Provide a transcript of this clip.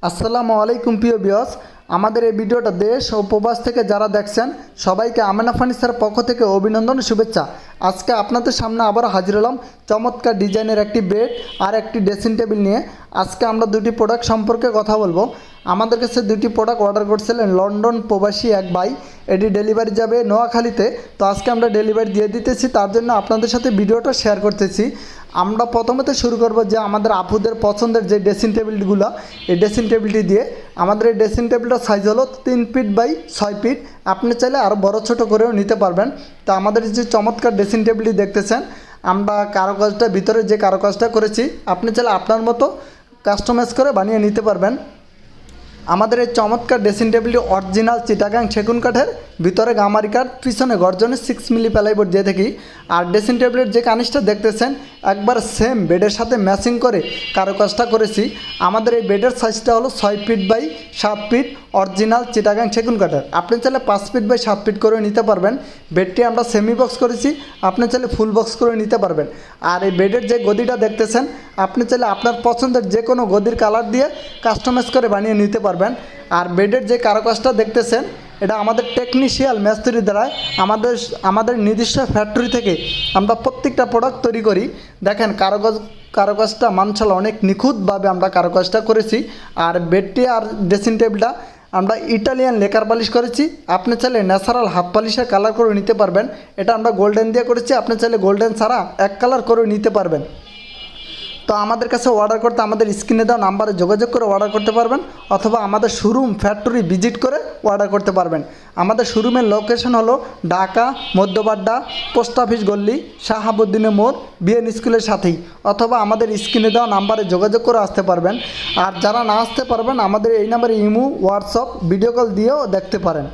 আসসালামু আলাইকুম প্রিয় ভিউয়ার্স, আমাদের এই ভিডিওটা দেশ ও প্রবাস থেকে যারা দেখছেন সবাইকে আমেনা ফার্নিচারের পক্ষ থেকে অভিনন্দন ও শুভেচ্ছা। আজকে আপনাদের সামনে আবার হাজির হলাম চমৎকার ডিজাইনের একটি বেড আর একটি ড্রেসিং টেবিল নিয়ে। আজকে আমরা দুটি প্রোডাক্ট সম্পর্কে কথা বলবো। আমাদের কাছে দুটি প্রোডাক্ট অর্ডার করছিলেন লন্ডন প্রবাসী এক ভাই, এটি ডেলিভারি যাবে নোয়াখালীতে। তো আজকে আমরা ডেলিভারি দিয়ে দিতেছি, তার জন্য আপনাদের সাথে ভিডিওটা শেয়ার করতেছি। আমরা প্রথমে শুরু করব যে আমাদের আপুদের পছন্দের যে ড্রেসিং টেবিলগুলো, এই ড্রেসিং টেবিলটি দিয়ে। আমাদের এই ড্রেসিং টেবিলটার সাইজ হলো 3 ফিট বাই 6 ফিট। আপনি চাইলে আরও বড় ছোট করেও নিতে পারবেন। তো আমাদের যে চমৎকার ড্রেসিং টেবিলটি দেখতেছেন, আমরা কারুকাজটা ভিতরে যে কারুকাজটা করেছি, আপনি চাইলে আপনার মতো কাস্টমাইজ করে বানিয়ে নিতে পারবেন। আমাদের এই চমৎকার ড্রেসিং টেবিলটি অরিজিনাল চিটাগাং সেগুন কাঠের, ভিতরে গামারি কাঠ, পিছনে গর্জনের 6 মিলি প্লাইবোর্ড দিয়ে থাকি। আর ড্রেসিং টেবিলের যে কানিসটা দেখতেছেন একবার সেম বেডের সাথে ম্যাচিং করে কারুকাজটা করেছি। আমাদের এই বেডের সাইজটা হলো 6 feet by 7 feet, original Chittagong সেগুন কাঠের। আপনি চাইলে 5 ফিট বাই 7 ফিট করে নিতে পারবেন। বেডটি আমরা সেমি বক্স করেছি, আপনি চাইলে ফুল বক্স করে নিতে পারবেন। আর এই বেডের যে গদিটা দেখতেছেন, আপনি চাইলে আপনার পছন্দের যে কোনো গদির কালার দিয়ে কাস্টমাইজ করে বানিয়ে নিতে পারবেন। আর বেডের যে কারুকাজটা দেখতেছেন, এটা আমাদের টেকনিশিয়াল মিস্ত্রি দ্বারা আমাদের নিজস্ব ফ্যাক্টরি থেকে আমরা প্রত্যেকটা প্রোডাক্ট তৈরি করি। দেখেন কারুকাজটা মানশাল্লাহ অনেক নিখুঁতভাবে আমরা কারুকাজটা করেছি। আর বেডটি আর ড্রেসিং টেবিলটা আমরা ইটালিয়ান লেকার পালিশ করেছি। আপনি চাইলে ন্যাচারাল হাত পালিশের কালার করে নিতে পারবেন। এটা আমরা গোল্ডেন দিয়ে করেছি, আপনি চাইলে গোল্ডেন ছাড়া এক কালার করে নিতে পারবেন। তো আমাদের কাছে অর্ডার করতে আমাদের স্ক্রিনে দেওয়া নাম্বারে যোগাযোগ করে অর্ডার করতে পারবেন, অথবা আমাদের শোরুম ফ্যাক্টরি ভিজিট করে অর্ডার করতে পারবেন। আমাদের শোরুমের লোকেশন হলো ঢাকা মধ্যবাড্ডা, পোস্ট অফিস গল্লি, শাহাবুদ্দিনের মোড়, বিএন স্কুলের সাথেই, অথবা আমাদের স্ক্রিনে দেওয়া নাম্বারে যোগাযোগ করে আসতে পারবেন। আর যারা না আসতে পারবেন, আমাদের এই নাম্বারে ইমো, হোয়াটসঅ্যাপ, ভিডিও কল দিয়েও দেখতে পারেন।